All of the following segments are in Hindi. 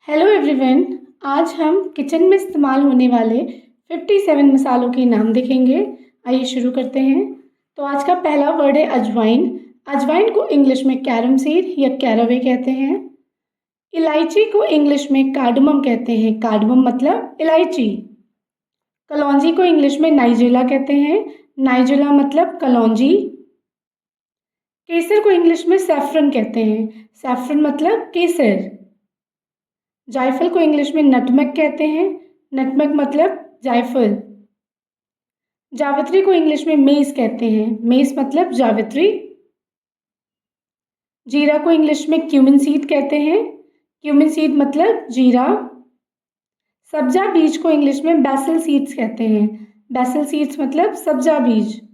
Hello everyone. आज हम किचन में इस्तेमाल होने वाले 57 मसालों के नाम देखेंगे। आइए शुरू करते हैं। तो आज का पहला वर्ड है अजवाइन। अजवाइन को इंग्लिश में कैरम सीड या कैरावे कहते हैं। इलायची को इंग्लिश में कार्डमम कहते हैं। कार्डमम मतलब इलायची। कलौंजी को इंग्लिश में नाइजेला कहते हैं। नाइजेला मतलब कलौंजी। केसर को इंग्लिश में सैफरन कहते हैं। सैफरन मतलब केसर। जायफल को इंग्लिश में नटमेग कहते हैं। नटमेग मतलब जायफल। जावित्री को इंग्लिश में मेस कहते हैं। मेस मतलब जावित्री। जीरा को इंग्लिश में क्यूमिन सीड कहते हैं। क्यूमिन सीड मतलब जीरा। सब्जा बीज को इंग्लिश में बैसिल सीड्स कहते हैं। बैसिल सीड्स मतलब सब्जा बीज।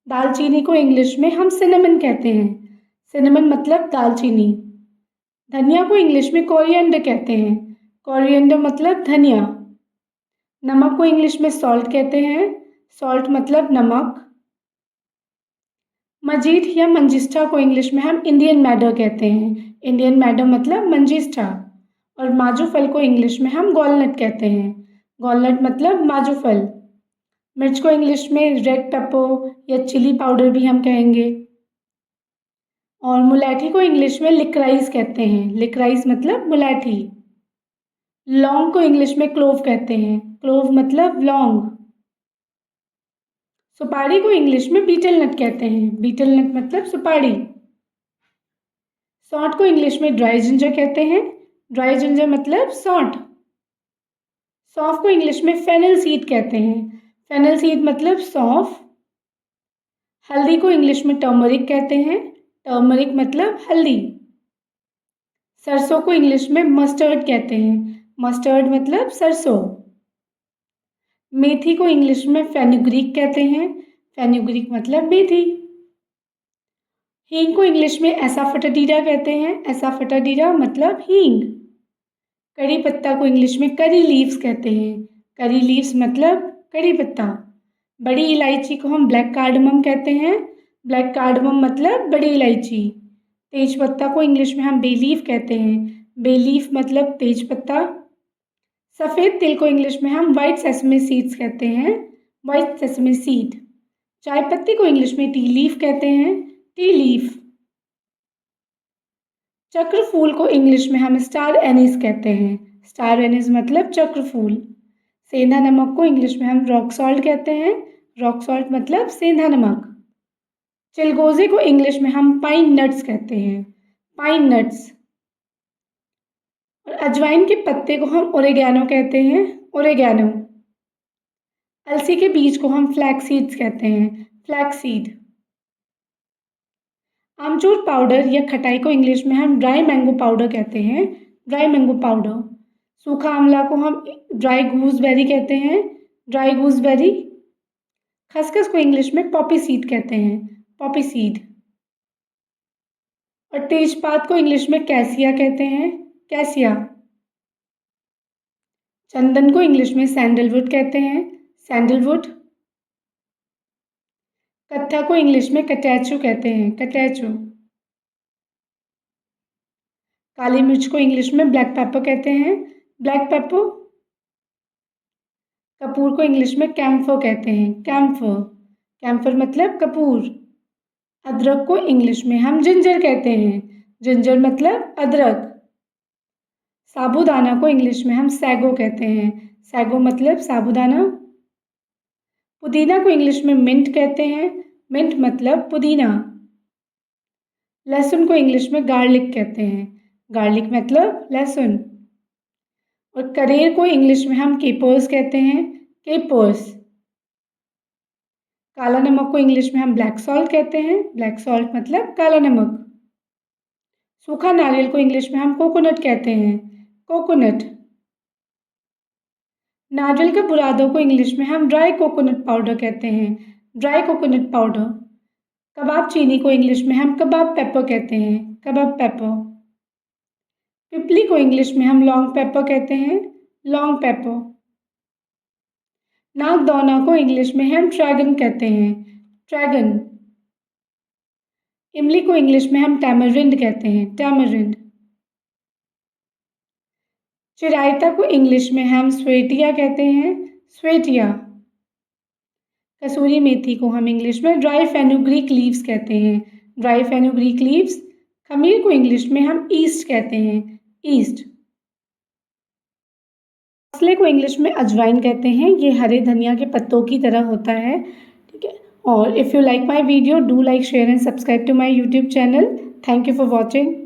दालचीनी को इंग्लिश में हम सिनेमन कहते हैं। सिनेमन मतलब दालचीनी। धनिया को इंग्लिश में कोरिएंडर कहते हैं। कोरिएंडर मतलब धनिया। नमक को इंग्लिश में सॉल्ट कहते हैं। सॉल्ट मतलब नमक। मजीठ या मंजिस्टा को इंग्लिश में हम इंडियन मैडर कहते हैं। इंडियन मैडर मतलब मंजिस्टा। और माजू फल को इंग्लिश में हम गॉलनट कहते हैं। गॉलनट मतलब माजू फल। मिर्च को इंग्लिश में रेड पेपर या चिली पाउडर भी हम कहेंगे। और मुलैठी को इंग्लिश में लिक्राइज कहते हैं। लिक्राइज मतलब मुलैठी। लौंग को इंग्लिश में क्लोव कहते हैं। क्लोव मतलब लौंग। सुपारी को इंग्लिश में बीटल नट कहते हैं। बीटल नट मतलब सुपारी। सौंठ को इंग्लिश में ड्राई जिंजर कहते हैं। ड्राई जिंजर मतलब सौंठ। सौंफ को इंग्लिश में फेनल सीड कहते हैं। फेनल सीड मतलब सौंफ। हल्दी को इंग्लिश में टर्मरिक कहते हैं। टर्मरिक मतलब हल्दी। सरसों को इंग्लिश में मस्टर्ड कहते हैं। मस्टर्ड मतलब सरसों। मेथी को इंग्लिश में फेनुग्रीक कहते हैं। फेनुग्रीक मतलब मेथी। हींग को इंग्लिश में एसाफेटिडा कहते हैं। एसाफेटिडा मतलब हींग। करी पत्ता को इंग्लिश में करी लीव्स कहते हैं। करी लीव्स मतलब करी पत्ता। बड़ी इलायची को हम ब्लैक कार्डमम कहते हैं। ब्लैक कार्डमम मतलब बड़ी इलायची। तेज पत्ता को इंग्लिश में हम बे लीफ कहते हैं। बे लीफ मतलब तेज पत्ता। सफ़ेद तिल को इंग्लिश में हम वाइट सेसमे सीड्स कहते हैं। White sesame seed. चाय पत्ती को इंग्लिश में टी लीफ कहते हैं। T leaf. चक्र फूल को इंग्लिश में हम स्टार एनिस कहते हैं। स्टार एनिस मतलब चक्र फूल। सेंधा नमक को इंग्लिश में हम रॉक सॉल्ट कहते हैं। रॉक सॉल्ट मतलब सेंधा नमक। चिलगोजे को इंग्लिश में हम पाइन नट्स कहते हैं। Pine nuts. और अजवाइन के पत्ते को हम ओरेगैनो कहते हैं। ओरेगैनो। अलसी के बीज को हम फ्लैक्स सीड्स कहते हैं। Flax seed. आमचूर पाउडर या खटाई को इंग्लिश में हम ड्राई मैंगो पाउडर कहते हैं। Dry mango powder. सूखा आंवला को हम ड्राई गूसबेरी कहते हैं। Dry gooseberry. खसखस को इंग्लिश में पॉपी सीड कहते हैं। Poppy seed. और तेजपात को इंग्लिश में कैसिया कहते हैं। कैसिया। चंदन को इंग्लिश में सैंडलवुड कहते हैं। सैंडलवुड। कत्था को इंग्लिश में कटैचू कहते हैं। कटैचू। काली मिर्च को इंग्लिश में ब्लैक पेपर कहते हैं। Black pepper. कपूर को इंग्लिश में कैम्फर कहते हैं। कैम्फर। कैम्फर मतलब कपूर। अदरक को इंग्लिश में हम जिंजर कहते हैं। जिंजर मतलब अदरक। साबूदाना को इंग्लिश में हम सैगो कहते हैं। सैगो मतलब साबूदाना। पुदीना को इंग्लिश में मिंट कहते हैं। मिंट मतलब पुदीना। लहसुन को इंग्लिश में गार्लिक कहते हैं। गार्लिक मतलब लहसुन। और करेर को इंग्लिश में हम केपर्स कहते हैं। केपर्स। काला नमक को इंग्लिश में हम ब्लैक सॉल्ट कहते हैं। ब्लैक सॉल्ट मतलब काला नमक। सूखा नारियल को इंग्लिश में हम कोकोनट कहते हैं। कोकोनट। नारियल के बुरादों को इंग्लिश में हम ड्राई कोकोनट पाउडर कहते हैं। Dry coconut powder. कबाब चीनी को इंग्लिश में हम कबाब पेपर कहते हैं। कबाब पेपर। पिपली को इंग्लिश में हम लॉन्ग पेपर कहते हैं। Long paper. नागदौना को इंग्लिश में हम ड्रैगन कहते हैं। ड्रैगन। इमली को इंग्लिश में हम टैमरिंड कहते हैं। टैमरिंड। चिरायता को इंग्लिश में हम स्वेटिया कहते हैं, स्वेटिया। कसूरी मेथी को हम इंग्लिश में ड्राई फेनुग्रीक लीव्स कहते हैं, ड्राई फेनुग्रीक लीव्स। खमीर को इंग्लिश में हम ईस्ट कहते हैं, ईस्ट। मसाले को इंग्लिश में अजवाइन कहते हैं, ये हरे धनिया के पत्तों की तरह होता है, ठीक है। और if you like my video, do like, share and subscribe to my YouTube channel. Thank you for watching.